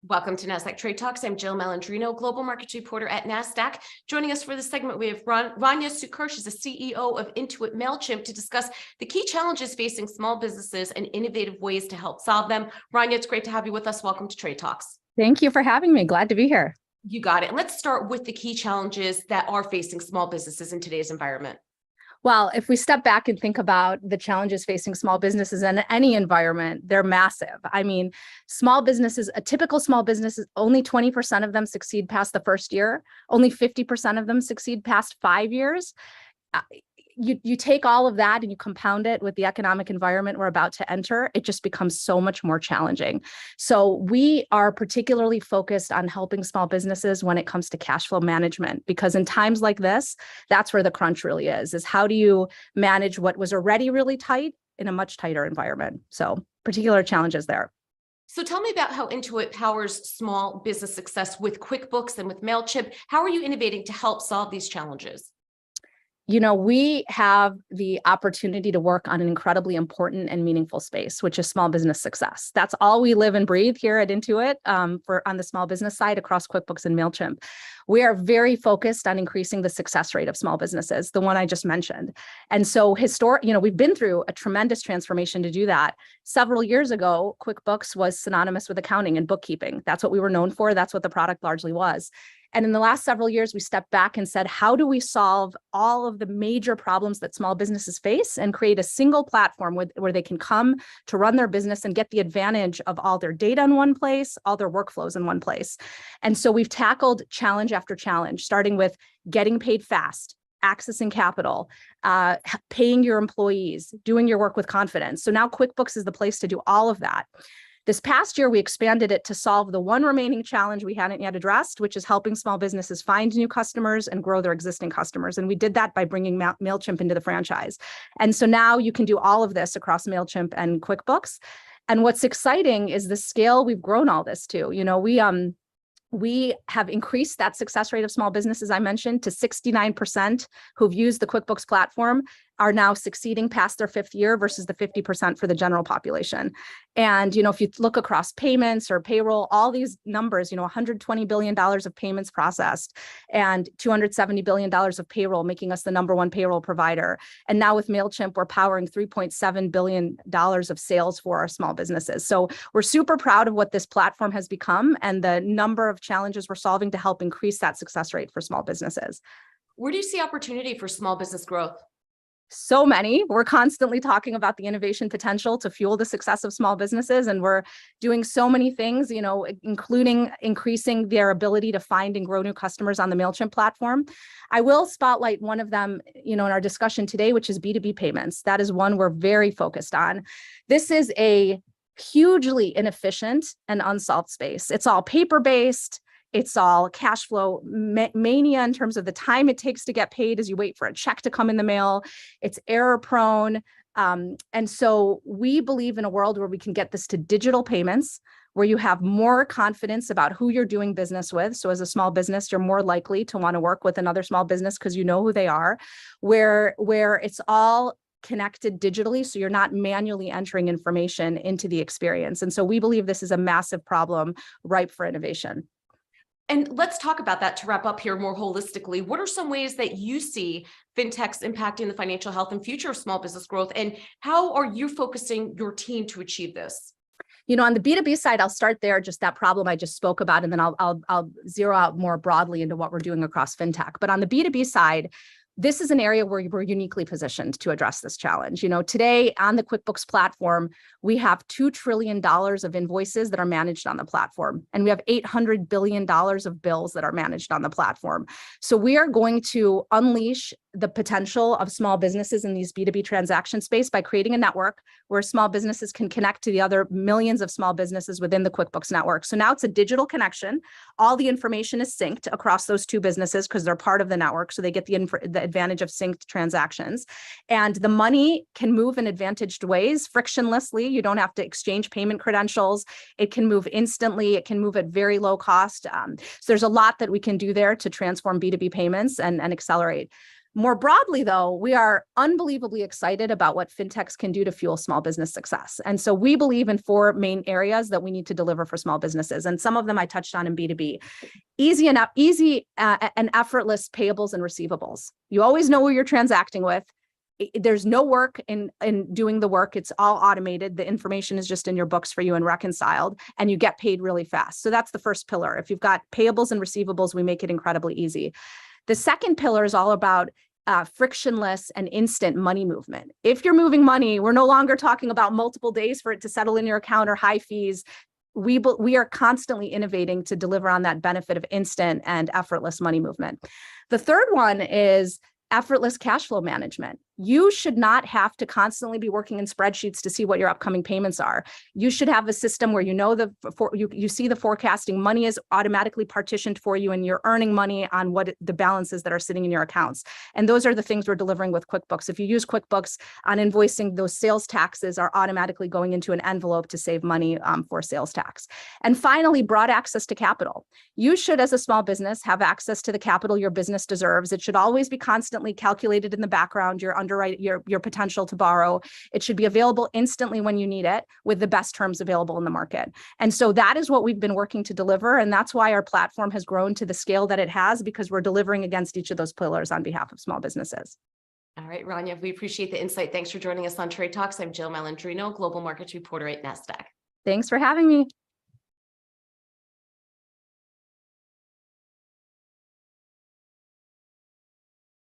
Welcome to Nasdaq Trade Talks. I'm Jill Malandrino, Global Markets Reporter at Nasdaq. Joining us for this segment, we have Rania Succar. She's the CEO of Intuit Mailchimp to discuss the key challenges facing small businesses and innovative ways to help solve them. Rania, it's great to have you with us. Welcome to Trade Talks. Thank you for having me. Glad to be here. You got it. Let's start with the key challenges that are facing small businesses in today's environment. Well, if we step back and think about the challenges facing small businesses in any environment, they're massive. I mean, small businesses, a typical small business, only 20% of them succeed past the first year. Only 50% of them succeed past 5 years. You take all of that and you compound it with the economic environment we're about to enter, it just becomes so much more challenging. So we are particularly focused on helping small businesses when it comes to cash flow management, because in times like this, that's where the crunch really is how do you manage what was already really tight in a much tighter environment? So particular challenges there. So tell me about how Intuit powers small business success with QuickBooks and with Mailchimp. How are you innovating to help solve these challenges? You know, we have the opportunity to work on an incredibly important and meaningful space, which is small business success. That's all we live and breathe here at Intuit on the small business side across QuickBooks and Mailchimp. We are very focused on increasing the success rate of small businesses, the one I just mentioned. And so we've been through a tremendous transformation to do that. Several years ago, QuickBooks was synonymous with accounting and bookkeeping. That's what we were known for. That's what the product largely was. And in the last several years, we stepped back and said, how do we solve all of the major problems that small businesses face and create a single platform where they can come to run their business and get the advantage of all their data in one place, all their workflows in one place. And so we've tackled challenge after challenge, starting with getting paid fast, accessing capital, paying your employees, doing your work with confidence. So now QuickBooks is the place to do all of that. This past year, we expanded it to solve the one remaining challenge we hadn't yet addressed, which is helping small businesses find new customers and grow their existing customers. And we did that by bringing Mailchimp into the franchise. And so now you can do all of this across Mailchimp and QuickBooks. And what's exciting is the scale we've grown all this to. You know, we have increased that success rate of small businesses I mentioned to 69% who've used the QuickBooks platform are now succeeding past their 5th year versus the 50% for the general population. And, you know, if you look across payments or payroll, all these numbers, you know, $120 billion of payments processed and $270 billion of payroll, making us the #1 payroll provider. And now with Mailchimp, we're powering $3.7 billion of sales for our small businesses. So we're super proud of what this platform has become and the number of challenges we're solving to help increase that success rate for small businesses. Where do you see opportunity for small business growth? So many. We're constantly talking about the innovation potential to fuel the success of small businesses. And we're doing so many things, you know, including increasing their ability to find and grow new customers on the Mailchimp platform. I will spotlight one of them, you know, in our discussion today, which is B2B payments. That is one we're very focused on. This is a hugely inefficient and unsolved space. It's all paper-based. It's all cash flow mania in terms of the time it takes to get paid as you wait for a check to come in the mail. It's error prone. And so we believe in a world where we can get this to digital payments, where you have more confidence about who you're doing business with. So as a small business, you're more likely to want to work with another small business because you know who they are, where it's all connected digitally, so you're not manually entering information into the experience. And so we believe this is a massive problem ripe for innovation. And let's talk about that to wrap up here more holistically. What are some ways that you see fintechs impacting the financial health and future of small business growth? And how are you focusing your team to achieve this? You know, on the B2B side, I'll start there, just that problem I just spoke about, and then I'll zero out more broadly into what we're doing across fintech. But on the B2B side, this is an area where we're uniquely positioned to address this challenge. You know, today on the QuickBooks platform, we have $2 trillion of invoices that are managed on the platform, and we have $800 billion of bills that are managed on the platform. So we are going to unleash the potential of small businesses in these B2B transaction space by creating a network where small businesses can connect to the other millions of small businesses within the QuickBooks network. So now it's a digital connection. All the information is synced across those two businesses because they're part of the network. So they get the advantage of synced transactions. And the money can move in advantaged ways frictionlessly. You don't have to exchange payment credentials. It can move instantly. It can move at very low cost. So there's a lot that we can do there to transform B2B payments and accelerate. More broadly, though, we are unbelievably excited about what fintechs can do to fuel small business success. And so we believe in 4 main areas that we need to deliver for small businesses. And some of them I touched on in B2B. Easy and effortless payables and receivables. You always know who you're transacting with. There's no work in doing the work. It's all automated. The information is just in your books for you and reconciled, and you get paid really fast. So that's the first pillar. If you've got payables and receivables, we make it incredibly easy. The second pillar is all about frictionless and instant money movement. If you're moving money, we're no longer talking about multiple days for it to settle in your account or high fees. We are constantly innovating to deliver on that benefit of instant and effortless money movement. The third one is effortless cash flow management. You should not have to constantly be working in spreadsheets to see what your upcoming payments are. You should have a system where you know you see the forecasting, money is automatically partitioned for you, and you're earning money on what the balances that are sitting in your accounts. And those are the things we're delivering with QuickBooks. If you use QuickBooks on invoicing, those sales taxes are automatically going into an envelope to save money for sales tax. And finally, broad access to capital. You should, as a small business, have access to the capital your business deserves. It should always be constantly calculated in the background, your potential to borrow. It should be available instantly when you need it with the best terms available in the market. And so that is what we've been working to deliver. And that's why our platform has grown to the scale that it has, because we're delivering against each of those pillars on behalf of small businesses. All right, Rania, we appreciate the insight. Thanks for joining us on Trade Talks. I'm Jill Malandrino, Global Markets Reporter at Nasdaq. Thanks for having me.